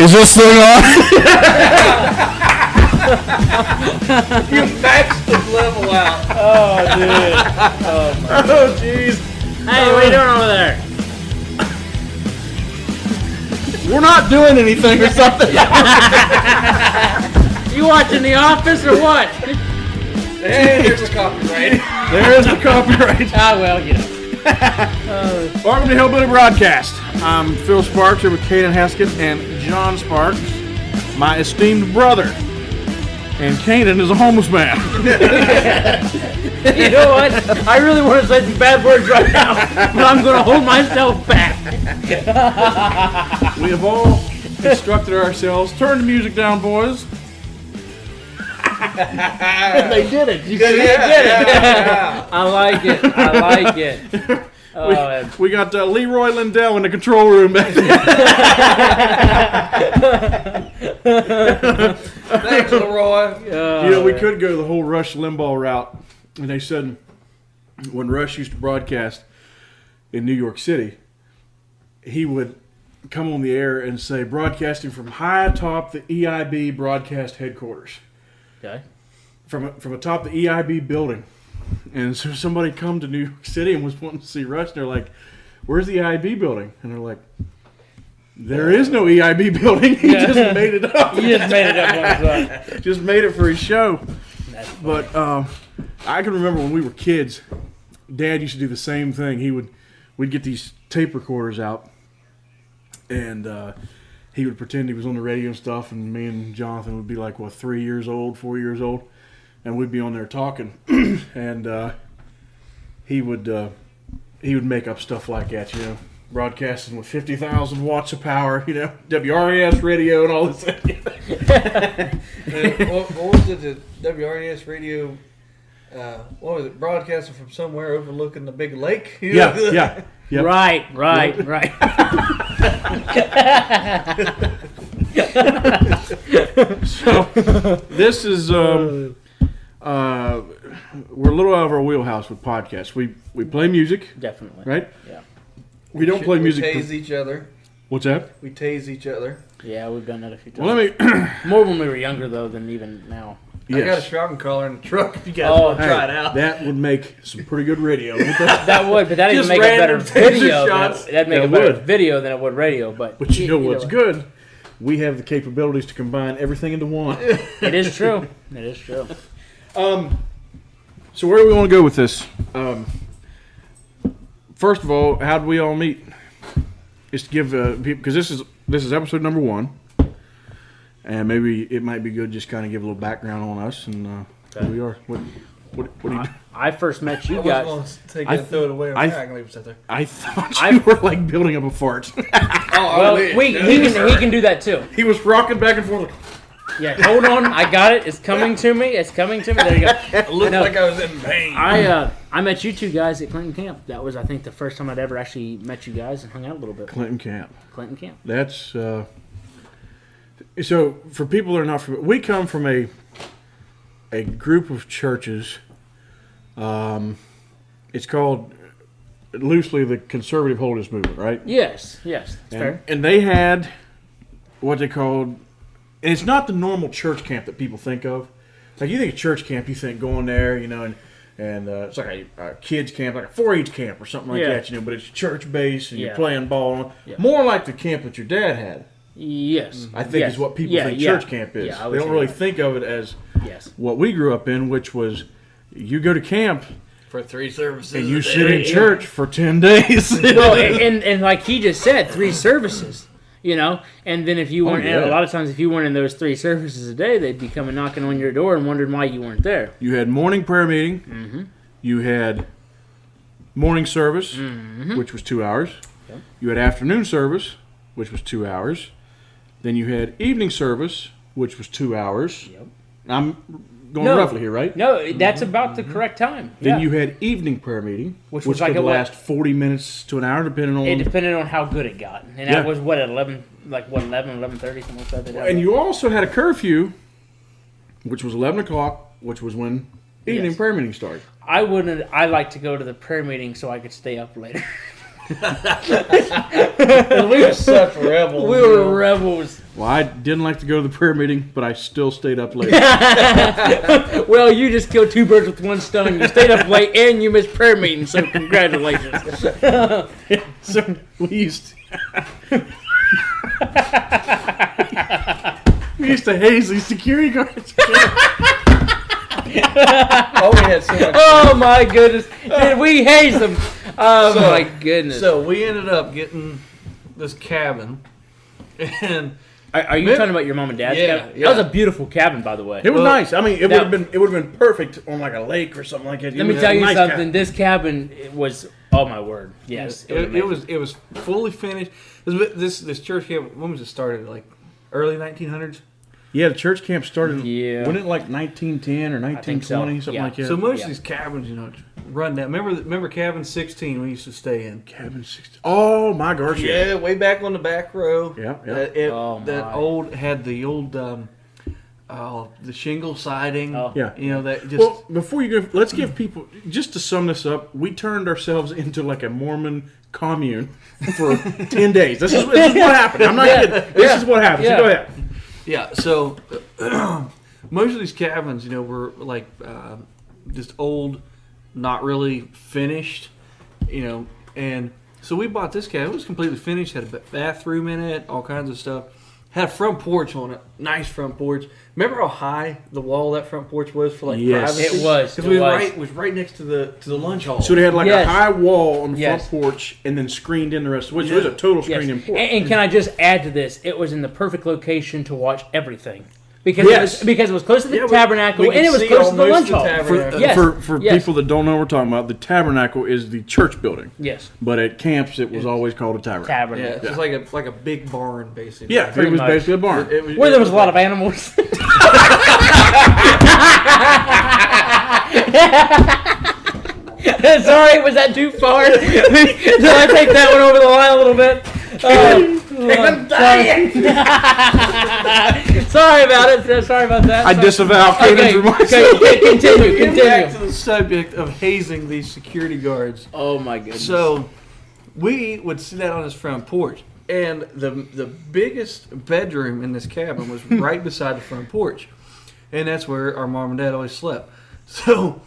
Is this thing on? You maxed the level out. Oh, dude. Oh, jeez. Hey, what are you doing over there? We're not doing anything or something. You watching The Office or what? And there's the copyright. There's the copyright. Ah, well, you know. Welcome to Hillbilly Broadcast. I'm Phil Sparks here with Canaan and John Sparks, my esteemed brother. And Canaan is a homeless man. You know what? I really want to say some bad words right now, but I'm going to hold myself back. We have all instructed ourselves. Turn the music down, boys. They did it. You see? Yeah. I like it. I like it. We got Leroy Lindell in the control room back there. Thanks, Leroy. We could go the whole Rush Limbaugh route. And they said when Rush used to broadcast in New York City, he would come on the air and say, broadcasting from high atop the EIB broadcast headquarters. Okay. From atop the EIB building. And so somebody come to New York City and was wanting to see Rush, and they're like, where's the EIB building? And they're like, there is no EIB building. He just made it up. He just made it up on his own. Just made it for his show. But I can remember when we were kids, Dad used to do the same thing. We'd get these tape recorders out, and he would pretend he was on the radio and stuff, and me and Jonathan would be like, 3 years old, 4 years old, and we'd be on there talking, and he would make up stuff like that, broadcasting with 50,000 watts of power, WRAS radio and all this. What was it? The WRNS radio? What was it? Broadcasting from somewhere overlooking the big lake? Yeah. Yep. Right. So this is we're a little out of our wheelhouse with podcasts. We play music, Definitely. right? Yeah. We don't play music. We tase each other. What's that? We tase each other. Yeah, we've done that a few times. Well, let me. More when we were younger, though, than even now. Yes. I got a shroud collar in the truck if you guys want to try it out. That would make some pretty good radio. That would, but that'd even Just make a better random taser video. shots. That'd make a better video than it would radio. But you know what's good? We have the capabilities to combine everything into one. It is true. It is true. So where do we want to go with this? First of all, how did we all meet? Is to give because this is episode number 1, and maybe it might be good just kind of give a little background on us and who we are. What do you? I first met you I guys. was going to take that and throw it away. I can leave it sit there. I thought you were like building up a fart. Well, he can do that too. He was rocking back and forth. Yeah, hold on. I got it. It's coming to me. It's coming to me. There you go. It looked like I was in pain. I met you two guys at Clinton Camp. That was, I think, the first time I'd ever actually met you guys and hung out a little bit. Clinton Camp. That's so for people that are not familiar, we come from a group of churches. It's called loosely the Conservative Holiness Movement, right? Yes, that's fair. And they had what they called, and it's not the normal church camp that people think of. Like you think of church camp, you think going there, and it's like a kids camp, like a 4-H camp or something like that, but it's church based and you're playing ball. Yeah. More like the camp that your dad had. Yes. I think is what people think church camp is. They don't really think of it as what we grew up in, which was you go to camp for 3 services and you sit in church for 10 days. Well, and like he just said, 3 services. And then if you weren't, a lot of times if you weren't in those 3 services a day, they'd be coming knocking on your door and wondering why you weren't there. You had morning prayer meeting. Mm-hmm. You had morning service, which was 2 hours. Yep. You had afternoon service, which was 2 hours. Then you had evening service, which was 2 hours. Yep. I'm going roughly here, right? No, that's about the correct time. Then you had evening prayer meeting, which was like could last 40 minutes to an hour, depending on... It depended on how good it got. And that was, at 11, 11:30, something like that. And you also had a curfew, which was 11 o'clock, which was when evening prayer meeting started. I like to go to the prayer meeting so I could stay up later. We were such rebels. We were rebels. Well, I didn't like to go to the prayer meeting, but I still stayed up late. Well, you just killed 2 birds with 1 stone. You stayed up late and you missed prayer meeting, so congratulations. So we used to haze these security guards. Oh, we had so much. Oh my goodness! Did we haze them? Oh my goodness! So we ended up getting this cabin, and Are you talking about your mom and dad's cabin? Yeah. That was a beautiful cabin, by the way. It was nice. I mean, it Now- would have been perfect on like a lake or something like that. Let me tell you something. This cabin was, oh my word, yes, it was fully finished. This church camp. When was it started? Like early 1900s. Yeah, the church camp started. Yeah. Wasn't it like 1910 or 1920, something Yeah. like that? So most of these cabins, run down. Remember cabin 16 we used to stay in. Cabin 60. Oh my gosh! Yeah, way back on the back row. Yeah. That old had the old the shingle siding. Oh. Yeah. That just. Well, before you go, let's give people, just to sum this up, we turned ourselves into like a Mormon commune for 10 days. This is what happened. I'm not kidding. This is what happened. So go ahead. Yeah, so most of these cabins, were like just old, not really finished, and so we bought this cabin. It was completely finished, had a bathroom in it, all kinds of stuff. Had a front porch on it, nice front porch. Remember how high the wall of that front porch was for Yes. privacy? It was. Because it was right next to the lunch hall. So they had like Yes. a high wall on the Yes. front porch and then screened in the rest of it. So it was a total Yes. screened-in porch. And can I just add to this? It was in the perfect location to watch everything. Because it was close to the tabernacle and it was close to the lunch hall. Yes. For people that don't know what we're talking about, the tabernacle is the church building. Yes. But at camps, it was always called a tabernacle. Yeah, Tabernacle. it's just like a big barn, basically. Yeah, it Pretty was much. basically a barn. Where there was a lot of animals. Sorry, was that too far? Did I take that one over the line a little bit? Sorry about it. Sorry about that. I disavow Canaan's remarks. Okay, continue. Getting back to the subject of hazing these security guards. Oh my goodness. So we would sit out on his front porch, and the biggest bedroom in this cabin was right beside the front porch, and that's where our mom and dad always slept. So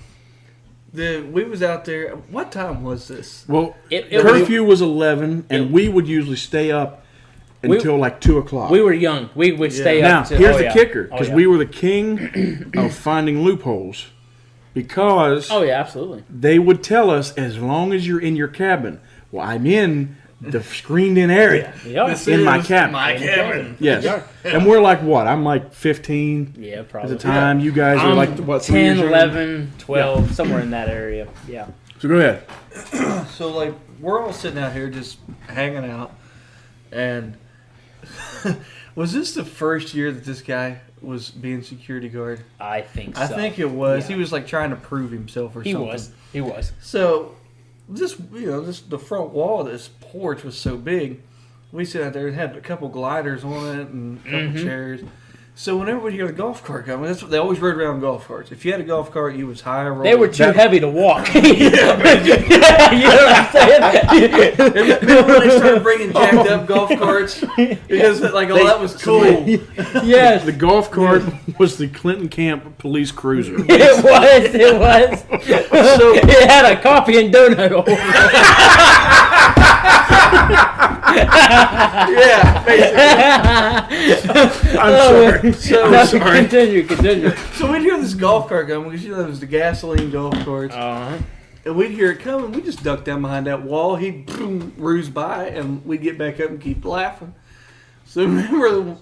we was out there. What time was this? Well, It curfew was 11, and we would usually stay up until like 2 o'clock. we were young. We would stay Now, up. here's the kicker, because we were the king of finding loopholes, because Oh yeah, absolutely. they would tell us, as long as you're in your cabin. Well, I'm in the screened-in area Yep. in my cabin. My cabin. Yes. And we're like, what? I'm like 15 Yeah, at probably. the time. You guys are I'm like, what, 3 10, years younger? 11, 12, somewhere in that area. Yeah. So go ahead. So like we're all sitting out here just hanging out, and was this the first year that this guy was being security guard? I think so. I think it was. Yeah. He was like trying to prove himself or He something. was. He was. So the front wall of this porch was so big. We sit out there and had a couple gliders on it and a couple chairs. So whenever we hear the golf cart coming, that's what they always rode around golf carts. If you had a golf cart, you was high or They were too heavy to walk. You know what I'm saying? Remember when they started bringing jacked up golf carts because that was cool. Yes. The golf cart was the Clinton Camp police cruiser. It was. So It had a coffee and donut over it. yeah, basically. I'm sorry. So, Continue. so we'd hear this golf cart coming because it was the gasoline golf carts. Uh-huh. And we'd hear it coming. We'd just duck down behind that wall. He'd boom, ruse by, and we'd get back up and keep laughing. So remember,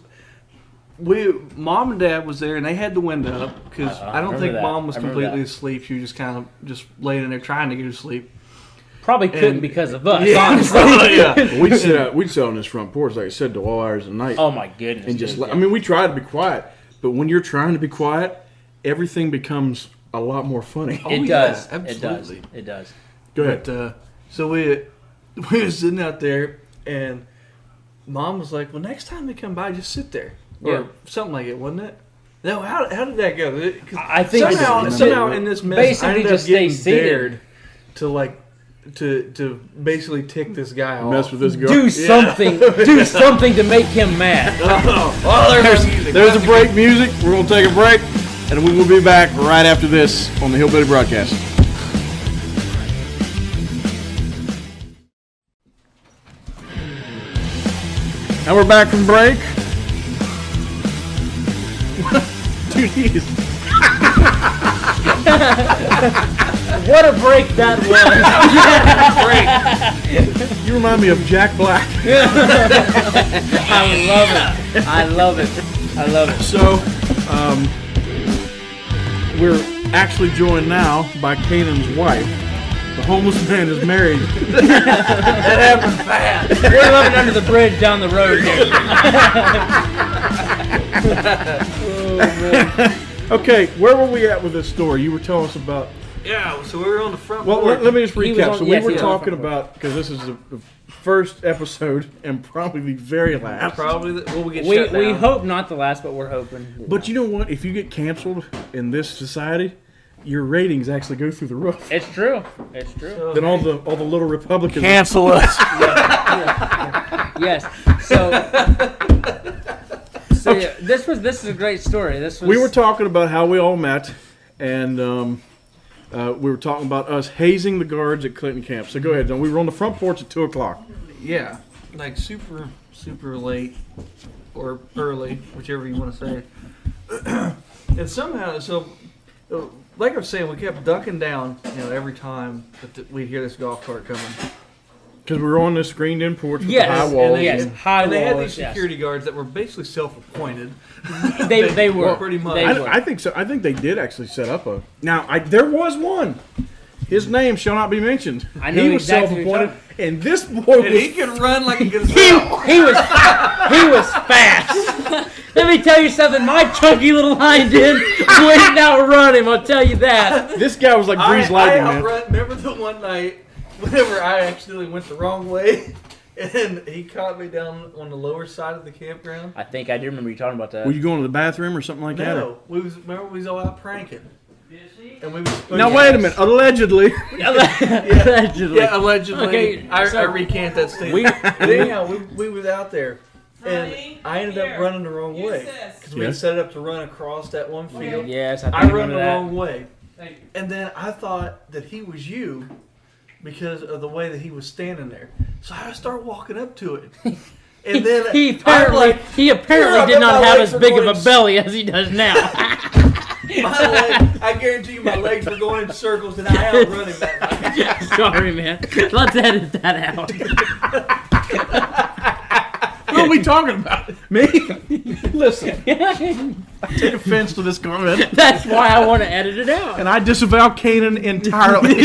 Mom and Dad was there, and they had the window up because I don't think Mom was completely asleep. She was just kind of just laying in there trying to get to sleep. Probably couldn't because of us, Yeah. honestly. Yeah. We'd sit on this front porch, like I said, to all hours of the night. Oh my goodness. And just, dude. I mean, we try to be quiet, but when you're trying to be quiet, everything becomes a lot more funny. Oh, It yeah, does. absolutely. It does. Go ahead. But, so we were sitting out there, and Mom was like, "Well, next time they come by, just sit there," or Yeah. something like it, wasn't it? No, how did that go? 'Cause I think somehow in this mess, I basically ended just up getting stay seated. dared to like to basically tick this guy off. Mess with this guy. Do something. Do something to make him mad. There's the break music. We're going to take a break, and we will be back right after this on the Hillbilly Broadcast. And we're back from break. Dude, he is... What a break that was. You remind me of Jack Black. I love it. I love it. I love it. So, we're actually joined now by Canaan's wife. The homeless man is married. That happened fast. We're living under the bridge down the road here. Okay, where were we at with this story? You were telling us about... Yeah, so we were on the front Well, porch. let me just recap. on- So yes, we were he was on talking front porch. about, because this is the first episode and probably the very last. Probably we'll get shut down. We hope not the last, but we're hoping. But you know what? If you get canceled in this society, your ratings actually go through the roof. It's true. It's true. So, Then all the little Republicans... cancel us. Yes. So yeah, this is a great story. This was We were talking about how we all met, and we were talking about us hazing the guards at Clinton Camp. So go ahead, John. We were on the front porch at 2 o'clock. Yeah, like super late or early, whichever you want to say. And somehow, like I was saying, we kept ducking down, every time that we'd hear this golf cart coming. Because we were on this screened-in porch with Yes, the high and walls. yes, high and they had walls, these yes. security guards that were basically self-appointed. They were pretty much. They were. I think so. I think they did actually set up a... Now, there was one. His name shall not be mentioned. I know he was exactly what you're self-appointed, and this boy And was... he could run like a gazelle. He was fast. Let me tell you something. My chunky little hind end wouldn't outrun him. I'll tell you that. This guy was like Grease Lightning, man. Remember the one night whenever I accidentally went the wrong way and he caught me down on the lower side of the campground? I think I do remember you talking about that. Were you going to the bathroom or something like that? No, remember we was all out pranking. And we was Now, wait a minute. Allegedly. Allegedly. Yeah, allegedly. Okay, I so- recant that statement. But anyhow, we was out there, and I ended up running the wrong way because we had Yes. set it up to run across that one field. Yes, I I think run the remember that. wrong way, and then I thought that he was you because of the way that he was standing there. So I start walking up to it, and then He I'm apparently like, did "Yeah, not my have legs as are big of going a belly as he does now. I guarantee you, my legs were going in circles, and I outrun him that night. Sorry, man. Let's edit that out. What are we talking about? Me? Listen, I take offense to this comment, That's why I want to edit it out. and I disavow Canaan entirely.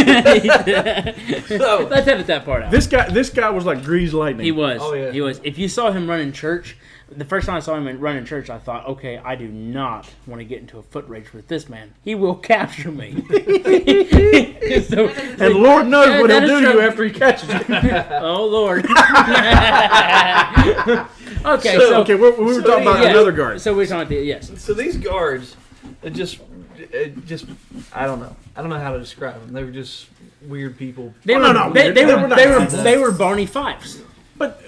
So, Let's edit that part out. This guy was like Grease Lightning. He was. Oh, yeah. He was. If you saw him run in church, the first time I saw him run in church, I thought, okay, I do not want to get into a foot race with this man. He will capture me. So, And Lord knows what that he'll is do to true. you after he catches you. oh, Lord. Okay, Okay, we were talking about yeah. another guard. So we're talking about yes. So these guards, it just, I don't know. I don't know how to describe them. They were just weird people. They Oh, were, no, they, they were, were they, not. were, they were Barney Fifes. But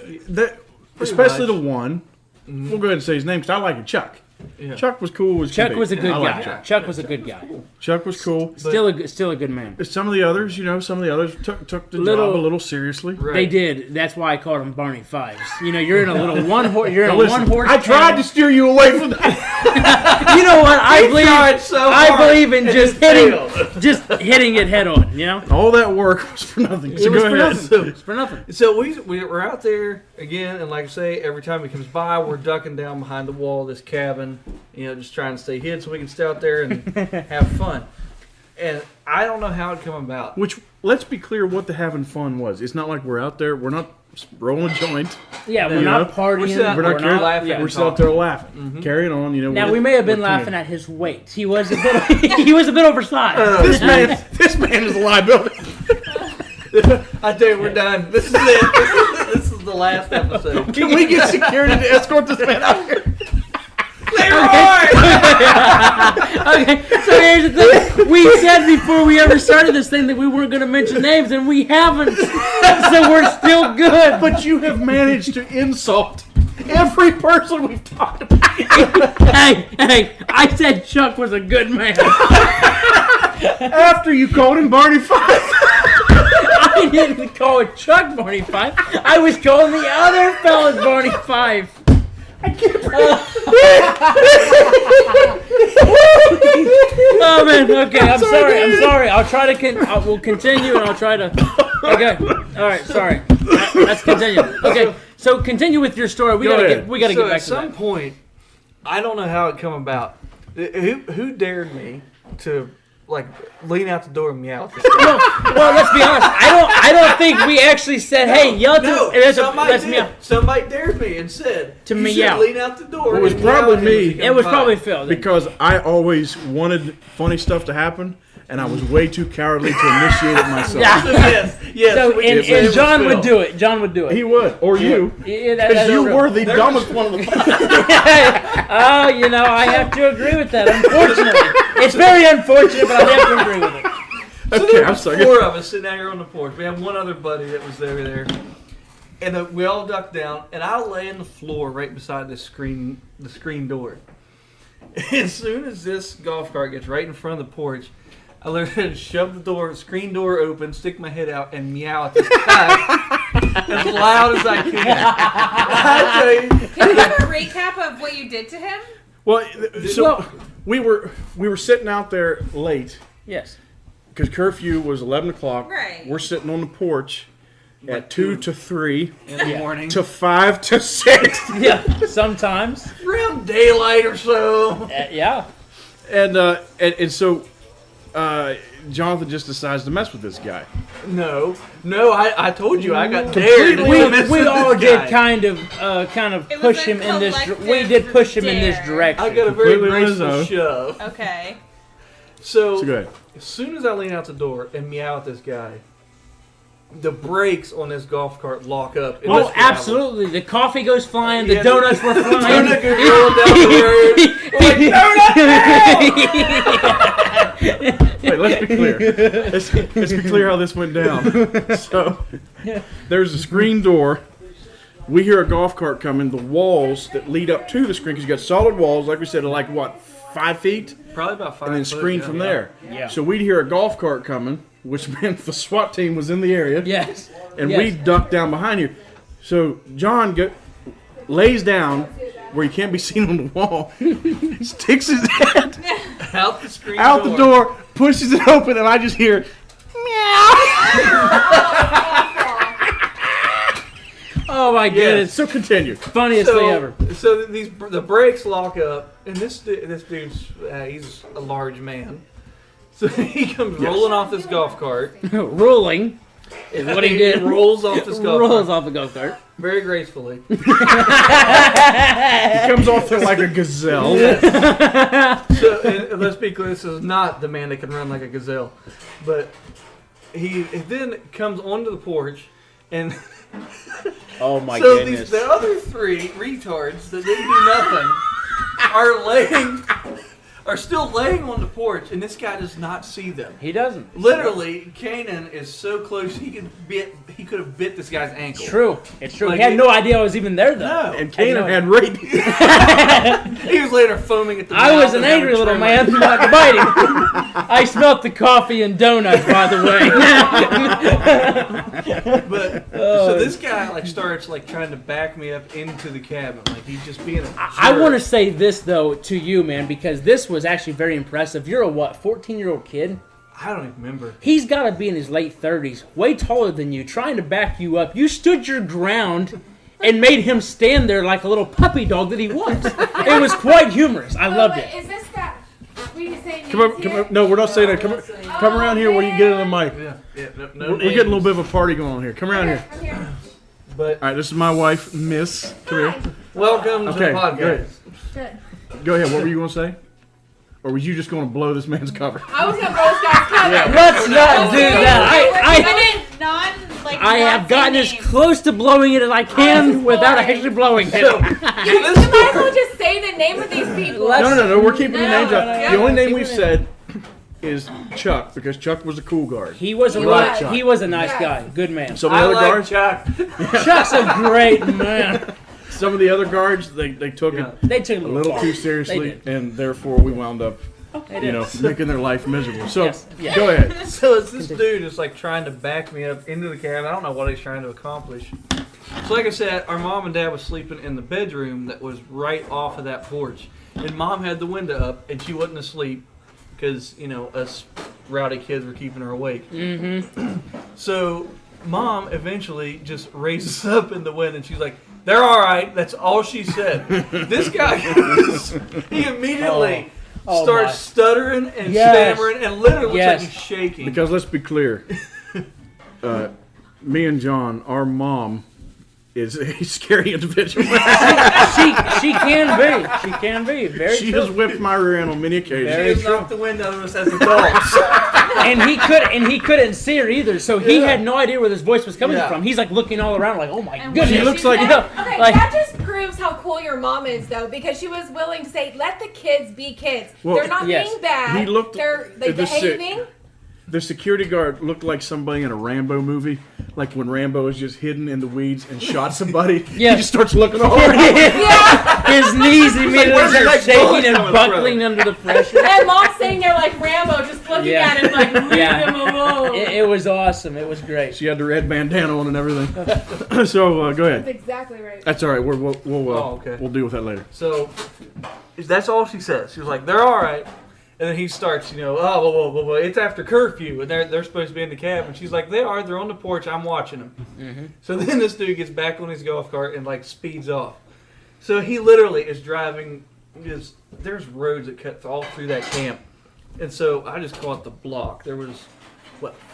especially much. the one, we'll go ahead and say his name because I like it, Chuck. Yeah. Chuck was cool. Chuck was a good I like guy. Chuck. Chuck was a good guy. Chuck was cool. Still a good man. Some of the others, took the Little- job a little seriously. Right. They did. That's why I called them Barney Fives. You're in a little one horse. You're in Now a listen, one horse. I tried to steer you away from that. You know what? I tried so I hard believe in and just it hitting it head on. You know. All that work was for nothing. So It was go for ahead. nothing. It's for nothing. So we're out there again, and like I say, every time he comes by, we're ducking down behind the wall of this cabin, just trying to stay hid so we can stay out there and have fun. And I don't know how it come about. Which, let's be clear what the having fun was. It's not like we're out there. We're not rolling a joint. Yeah, we're You not know, partying. we're not carrying- laughing. yeah. We're still out there laughing, carrying on. Now we're- we may have been we're laughing at his weight. He was a bit. He was a bit oversized. This man is a liability. I tell you, we're done. This is it. This is the last episode. Can we get security to escort this man out here? Leroy! Okay, so here's the thing. We said before we ever started this thing that we weren't going to mention names, and we haven't. So we're still good. But you have managed to insult every person we've talked about. Hey, I said Chuck was a good man. After you called him Barney Fife. I didn't call Chuck Barney Fife. I was calling the other fellas Barney Fife. I can't Oh man, okay, I'm sorry. I'll try to we'll continue and I'll try to. Okay, all right, sorry. Let's continue. Okay, so continue with your story. We gotta get back to that. At some point, I don't know how it come about. Who dared me to lean out the door and meow? Well, let's be honest. I don't think we actually said, "Hey, yell to." Somebody did. Somebody dared me and said to you meow. Lean out the door. It was probably me. It was probably Phil. Because I always wanted funny stuff to happen, and I was way too cowardly to initiate it myself. Yes. So, and John would do it. John would do it. He would, or you, because you were the dumbest one of the bunch. Oh, I have to agree with that. Unfortunately, it's very unfortunate, but I have to agree with it. Okay, I'm sorry. 4 of us sitting out here on the porch. We have one other buddy that was over there. And we all ducked down, and I lay on the floor right beside the screen door. As soon as this golf cart gets right in front of the porch, I literally shove the screen door open, stick my head out, and meow at this guy as loud as I can. Can you give a recap of what you did to him? Well, so we were sitting out there late. Yes. Because curfew was 11 o'clock. Right. We're sitting on the porch at 2 to 3. In the morning. To 5 to 6. Yeah, sometimes. Around daylight or so. Yeah. And so Jonathan just decides to mess with this guy. No, I told you I got dared. We all did kind of push him in this. We did push him in this direction. I got a very Completely graceful shove. Okay. So go ahead. As soon as I lean out the door and meow at this guy, the brakes on this golf cart lock up. Oh, absolutely! The coffee goes flying. The donuts were flying. Donut goes rolling down the road. Like, donut! Wait, let's be clear. Let's be clear how this went down. So there's a screen door. We hear a golf cart coming. The walls that lead up to the screen, because you got solid walls, like we said, are like what, 5 feet? Probably about 5 and then foot, screen from there. Yeah. So we'd hear a golf cart coming, which meant the SWAT team was in the area. Yes. And we ducked down behind you. So John lays down where he can't be seen on the wall, sticks his head out the screen out the door, pushes it open, and I just hear meow. Oh my goodness! So continue. Funniest thing ever. So the brakes lock up, and this dude's he's a large man. So he comes rolling off this golf cart. Rolling is what he did. Rolls off this golf Rolls cart. off the golf cart. Very gracefully. He comes off there like a gazelle. So and let's be clear, this is not the man that can run like a gazelle. But he then comes onto the porch and oh my so goodness. the other 3 retards that didn't do nothing are still laying on the porch, and this guy does not see them. He doesn't. Literally, Canaan is so close he could have bit this guy's ankle. It's true. He had no idea I was even there though. No. And Canaan had rabies. He was later foaming at the mouth. I was an angry little man, not biting. I smelt the coffee and donuts, by the way. But so this guy starts trying to back me up into the cabin, he's just being a jerk. I want to say this though to you, man, because this was actually very impressive. You're a 14-year-old kid? I don't even remember. He's got to be in his late 30s, way taller than you, trying to back you up. You stood your ground and made him stand there like a little puppy dog that he was. It was quite humorous. I loved it. Is this that? Were you saying Come on. No, we're not saying that. Come around here where you can get in the mic. No We're getting a little bit of a party going on here. Come around here. But all right, this is my wife, Miss. Come here. Welcome to the podcast. Good. Go ahead. What were you going to say? Or were you just going to blow this man's cover? I was gonna blow this guy's cover. Let's not do that. I didn't I have not gotten say as names. close to blowing it as I can Just without boring. actually blowing it. So, You might as well just say the name of these people. Let's- No, we're keeping the No, names out. no, The no, only name keep we've it in. said is Chuck, because Chuck was a cool guard. He was a He right. was. He was a nice Yes. guy. Good man. Some of the I other like guards, Chuck. Chuck's a great man. some of the other guards, they took Yeah. it They took it a little far. too They seriously, did. and therefore we wound up, They did. making their life miserable. So Yes. Yeah. go ahead. So it's this dude is like trying to back me up into the cab. I don't know what he's trying to accomplish. So like I said, our mom and dad was sleeping in the bedroom that was right off of that porch. And mom had the window up and she wasn't asleep because, us rowdy kids were keeping her awake. Mm-hmm. So mom eventually just raises up in the wind and she's like, "They're all right." That's all she said. This guy, he immediately Oh starts my. stuttering and Yes. stammering and literally looks Yes. like he's shaking. Because let's be clear, me and John, our mom is a scary individual. She can be. She can be. Very She true. has whipped my rear end on many occasions. She Very has true. knocked the wind out of us as adults. And he couldn't see her either, so he Yeah. had no idea where this voice was coming Yeah. from. He's like looking all around, like, "Oh my And goodness!" She looks like- okay, like- that just proves how cool your mom is, though, because she was willing to say, "Let the kids be kids. Well, They're not yes. being bad. He looked They're at the sick- behaving." The security guard looked like somebody in a Rambo movie, like when Rambo is just hidden in the weeds and shot somebody. Yeah. He just starts looking all around. Yeah, His knees immediately where's start that shaking bullet and coming buckling under the pressure. and mom's sitting there like Rambo, just looking Yeah. at him like, "Leave Yeah. him alone." It was awesome. It was great. She had the red bandana on and everything. So go That's ahead. exactly right. That's all right. We'll okay. we'll deal with that later. So that's all she says. She was like, "They're all right." And then he starts, whoa, it's after curfew, and they're supposed to be in the cab. And she's like, "They are. They're on the porch. I'm watching them." Mm-hmm. So then this dude gets back on his golf cart and like speeds off. So he literally is driving. There's roads that cut all through that camp, and so I just call it the block. There was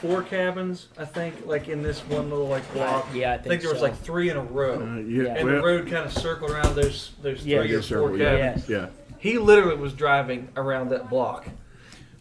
4 cabins, I think, like in this one little like block. Yeah, I I think think there was so. like 3 in a row, Yeah. and the road kind of circled around those 3 Yeah, or there's 4 several, cabins. Yes. yeah. He literally was driving around that block.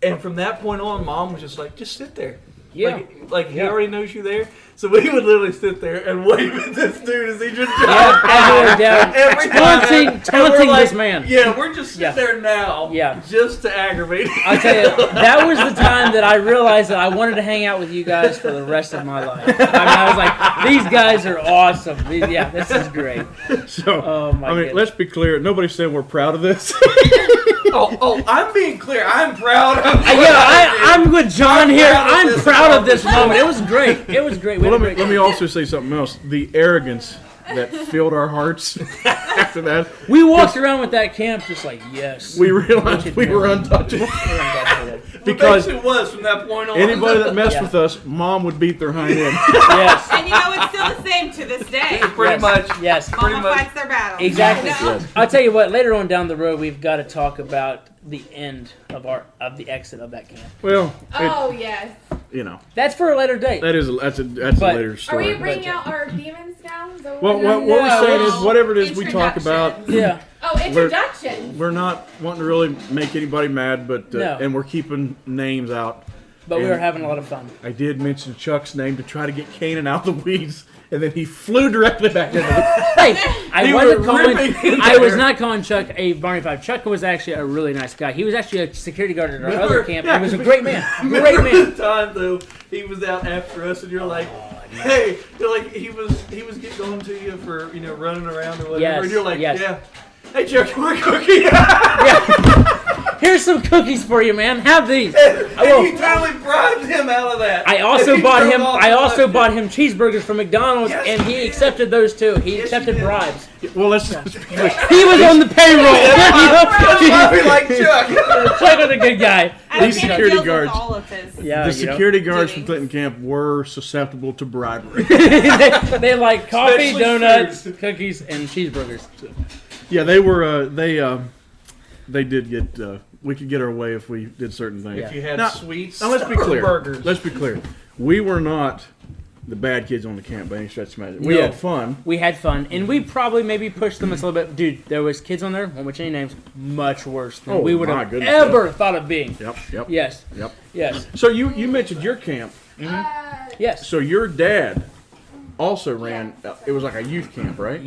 And from that point on, mom was just like, "Just sit there." Yeah. Like he Yeah. already knows you there. So we would literally sit there and wave at this dude as he just Yeah, drives as we were by. down, Every time. taunting And we're like, this man. Yeah, we're just sitting Yeah. there now Yeah. just to aggravate him. I tell you, that was the time that I realized that I wanted to hang out with you guys for the rest of my life. I was like, these guys are awesome. Yeah, this is great. So Oh, my goodness. let's be clear. Nobody's saying we're proud of this. Oh, I'm being clear. I'm proud of I'm with John here. proud of I'm this proud of this accomplishment. moment. It was great. It was great. We Well, had a let great me also say something else. The arrogance that filled our hearts after that. We walked around with that camp just like, yes. We realized we were untouchable. because Because it was from that point on. anybody that messed Yeah. with us, mom would beat their hind end. Yes. And it's still the same to this day. pretty Yes. much. Yes. Pretty Mama much. fights their battles. Exactly. You know? I'll tell you what. Later on down the road, we've got to talk about the end of the exit of that camp. Well, Oh yes. That's for a later date. that's a But- later Are we story. bringing out our demons now? Is that Well, what Yeah, we're saying is, well, whatever it is we talk about, introduction. Yeah. Oh, introduction. we're not wanting to really make anybody mad, but No. and we're keeping names out. But we And- were having a lot of fun. I did mention Chuck's name to try to get Canaan out of the weeds, and then he flew directly back into it. Hey, I They wasn't were calling. ripping in I was there. not calling Chuck a Barney Five. Chuck was actually a really nice guy. He was actually a security guard at our Remember- other camp. yeah, He was a great man. Great Remember man. the time though he was out after us and you're like, hey, you're like he was getting on to you for running around or whatever Yes, and you're like, yes. yeah. Hey Chuck, you want a cookie? Here's some cookies for you, man. Have these. And will. you totally bribed him out of that. I And also he bought drove him. off I and also left bought you. him cheeseburgers from McDonald's, Yes, and you he did. accepted those too. He Yes, accepted you did. bribes. Well, let's just be clear. He was on the payroll. That's why we like Chuck. Chuck was a good guy. And These Hannah security deals with guards- all of his. Yeah, The you know. security guards from doings. Clinton Camp were susceptible to bribery. they like coffee, Especially donuts, food. cookies, and cheeseburgers. Yeah, they were. They did get. We could get our way if we did certain things. Yeah. If you had Now- sweets Now let's be or clear. burgers. Let's be clear. We were not the bad kids on the camp by any stretch of the imagination. We No. had fun. We had fun, and we probably maybe pushed them a little bit. Dude, there was kids on there, won't mention any names, much worse than Oh, we would my have goodness, ever thought of being. Yep. Yes, Yep. yes, So you mentioned your camp. Uh, yes. So your dad also ran. It was like a youth camp, right?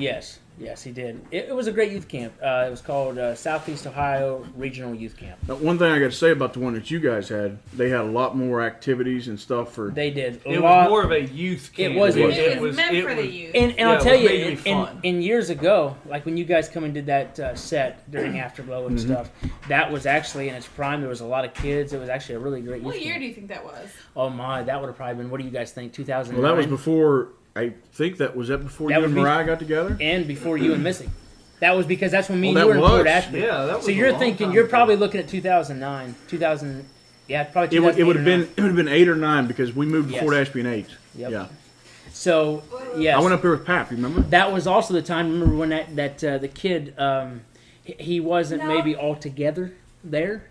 Yes, he did. It was a great youth camp. It was called Southeast Ohio Regional Youth Camp. Now, one thing I got to say about the one that you guys had, they had a lot more activities and stuff for. They did. It was more of a youth camp. It was meant for the youth. And I'll tell you, it was in years ago, like when you guys come and did that set during Afterglow and stuff, that was actually in its prime. There was a lot of kids. It was actually a really great youth What year camp. do you think that was? Oh my, that would have probably been. What do you guys think? 2009. Well, that was before. I think that was before That you would and be- Mariah got together. and before you and Missy. That was because that's when me and Oh, you were in that Fort was. Ashby. Yeah, that was So a you're long thinking time you're ago. probably looking at 2009, 2000. Yeah, probably. It would 2008 have or been 9. it would have been 8 or 9 because we moved to Yes. Fort Ashby in 8. Yep. Yeah, So yes, I went up there with Pap. You remember? that was also the time. Remember when the kid he wasn't maybe all together there,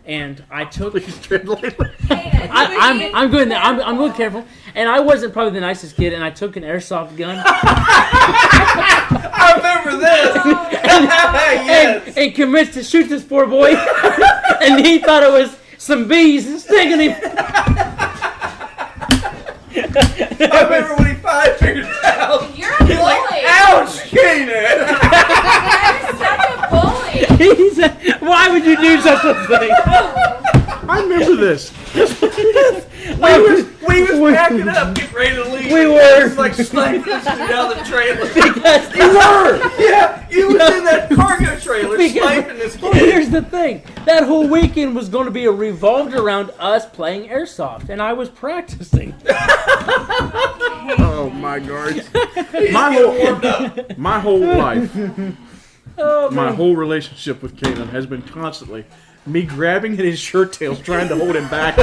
and I took. Please tread lightly. I'm going there. I'm going careful, and I wasn't probably the nicest kid, and I took an airsoft gun I remember this. Yes. and commenced to shoot this poor boy, and he thought it was some bees stinging him. I remember when he finally figured it out. You're a bully. Ouch, Canaan. You're such a bully. He said, "Why would you do such a thing?" I remember this. We was packing up, getting ready to leave. We were. It was like sniping us down the trailer. Because You were. Yeah, you was in that cargo trailer sniping this well, kid. here's the thing: that whole weekend was going to be revolved around us playing airsoft, and I was practicing. Oh my God. My whole life, Oh, my man. whole relationship with Canaan has been constantly me grabbing at his shirt tails, trying to hold him back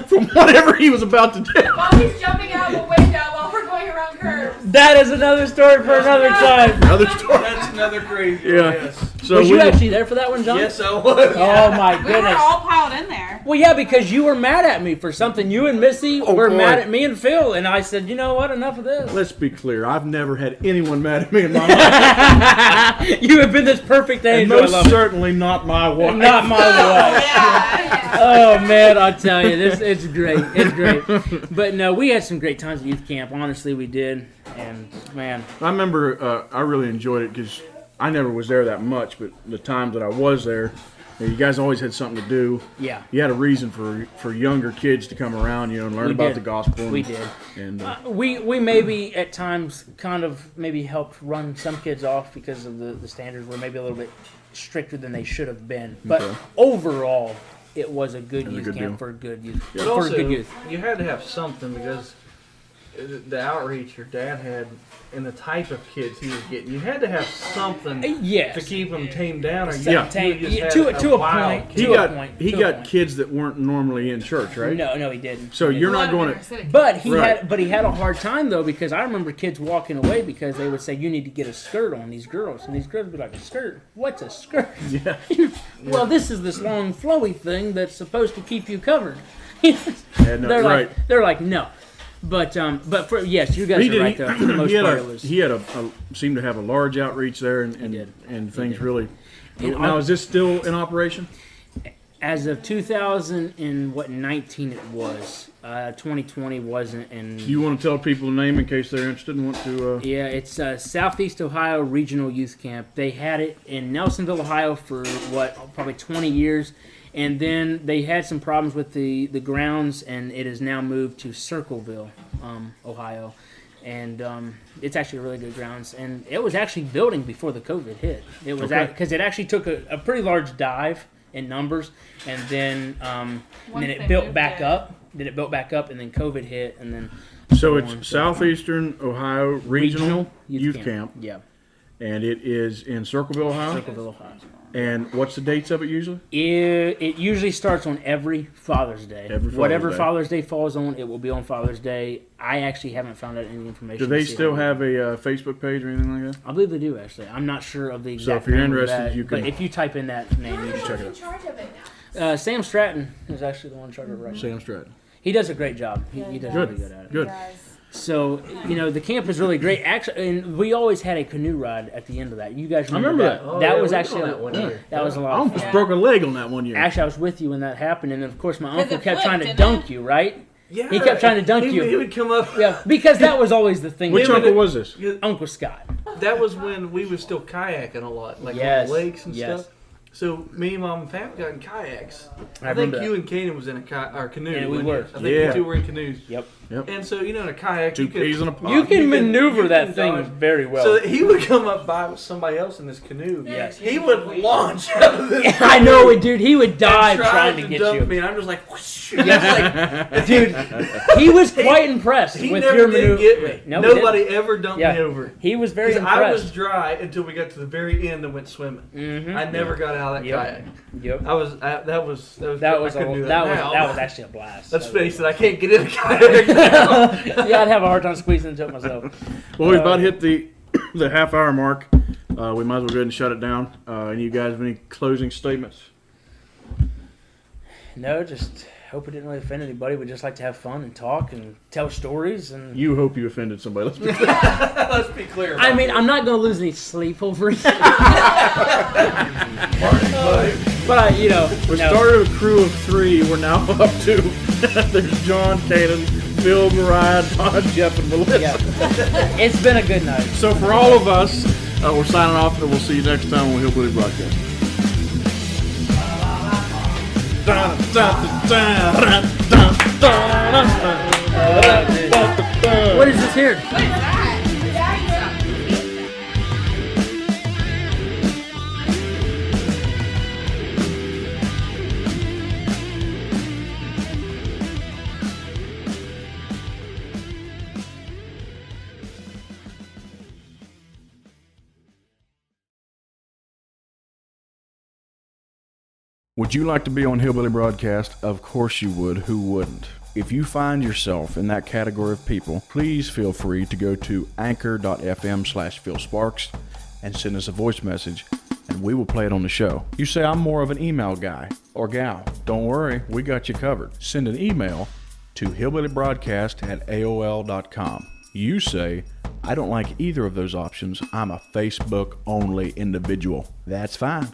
from whatever he was about to do. While he's jumping out the window while we're going around curves. That is another story for another time. Another story. That's another crazy one, Yeah. yes. So Was you we actually there for that one, John? Yes, I was. Oh my We were goodness. all piled in there. Well, yeah, because you were mad at me for something. You and Missy were boy. mad at me and Phil, and I said, you know what? Enough of this. Let's be clear. I've never had anyone mad at me in my life. You have been this perfect And angel. I most love it. certainly not my wife. Not my wife. Yeah. Oh man, I'll tell you, it's great. It's great. But no, we had some great times at youth camp. Honestly, we did. And man, I remember I really enjoyed it because I never was there that much, but the times that I was there, you guys always had something to do. yeah, You had a reason for younger kids to come around, and learn We about did. the gospel. we did. And We maybe at times kind of maybe helped run some kids off because of the standards were maybe a little bit stricter than they should have been. But Okay. overall, it was a good was a youth good camp deal. for a good youth. But For a also, good youth. you had to have something because the outreach your dad had and the type of kids he was getting, you had to have something Yes. to keep them tamed down. Or you, Yeah. you just had To a wild point. kid. he to a got point, he to a got point. kids that weren't normally in church, right? No, he didn't. So you're A not lot of going inner to. city But he Right. had a hard time though because I remember kids walking away because they would say you need to get a skirt on these girls, and these girls would be like, a skirt? What's a skirt? Yeah. Well, this is this long flowy thing that's supposed to keep you covered. And, they're right. they're like no, but for yes, you guys He are did. right though. For the most he had part, a it was. he had a seemed to have a large outreach there, and did. and things did. really. And Now is this still in operation? As of 2019 it was. 2020 wasn't, and Do you want to tell people the name in case they're interested and want to? yeah, it's Southeast Ohio Regional Youth Camp. They had it in Nelsonville, Ohio for probably 20 years. And then they had some problems with the grounds, and it has now moved to Circleville, Ohio. And it's actually really good grounds. And it was actually building before the COVID hit. It was Okay. because it actually took a pretty large dive in numbers, and then they it built moved back it. up. Then it built back up, and then COVID hit, and then So on, it's so- Southeastern Ohio Regional Youth Camp, Yeah, and it is in Circleville, Ohio. Circleville, Ohio. And what's the dates of it usually? It usually starts on every Father's Day. Every Father's Whatever Day. Father's Day falls on, it will be on Father's Day. I actually haven't found out any information. Do they to see still how- have a Facebook page or anything like that? I believe they do actually. I'm not sure of the exact. So if you're name of interested, that, you can- But if you type in that name, you Who's can check it in out. charge of it now? Sam Stratton is actually the one in charge of it right now. Sam Stratton. He does a great job. He does Good. really good at it. Good. So the camp is really great. Actually, and we always had a canoe ride at the end of that. You guys remember, remember that? that. Oh, that yeah, was we went actually on that one year. that was a I lot. Of almost fun. broke a leg on that one year. Actually, I was with you when that happened, and of course, my Because uncle it kept trying to flipped, dunk didn't you, right? Yeah, He kept trying to dunk you. He would come up. Yeah, because that was always the thing. Which uncle was this? Uncle Scott. That was when we were still kayaking a lot, like Yes, on the lakes and yes. stuff. So me, Mom, and Pap got in kayaks. I I think remember you that. and Canaan was in a canoe. Yeah, we wasn't were. you? I think Yeah. you two were in canoes. Yep. And so, in a kayak, Two you could, peas in a pod. You can you can- maneuver you that can thing dodge. very well. So that he would come up by with somebody else in this canoe. Yes. He would launch out of this. I know it, dude. He would and dive tried trying to get dump you. me, and I'm just like, whoosh. Yes, dude. He was quite impressed He with never your did maneuver. get me. No, he Nobody ever dumped Yeah. me over. He was very Because impressed. I was dry until we got to the very end and went swimming. Mhm. I never got out of that Yep. kayak. Yep. That was That I was couldn't do that now. was actually a blast. Let's That was- face it, I can't get in a kayak now. Yeah, I'd have a hard time squeezing into it myself. Well, we've about hit the half hour mark. We might as well go ahead and shut it down. And you guys have any closing statements? No, just hope it didn't really offend anybody. We just like to have fun and talk and tell stories. And You hope you offended somebody. Let's be Let's be clear. I mean, I'm not going to lose any sleep over it. But We started a crew of 3. We're now up to there's John, Canaan, Phil, Mariah, Todd, Jeff, and Melissa. Yeah, it's been a good night. So for all of us, we're signing off, and we'll see you next time on Hillbilly Broadcast. What is this here? Would you like to be on Hillbilly Broadcast? Of course you would. Who wouldn't? If you find yourself in that category of people, please feel free to go to anchor.fm/PhilSparks and send us a voice message, and we will play it on the show. You say, I'm more of an email guy or gal. Don't worry, we got you covered. Send an email to hillbillybroadcast@aol.com. You say, I don't like either of those options. I'm a Facebook-only individual. That's fine.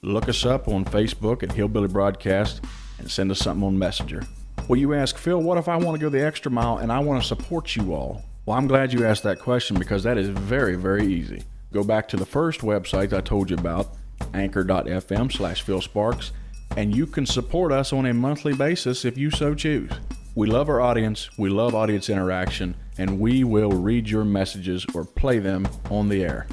Look us up on Facebook at Hillbilly Broadcast and send us something on Messenger. Well, you ask, Phil, what if I want to go the extra mile and I want to support you all? Well, I'm glad you asked that question because that is very, very easy. Go back to the first website I told you about, anchor.fm/PhilSparks, and you can support us on a monthly basis if you so choose. We love our audience, we love audience interaction, and we will read your messages or play them on the air.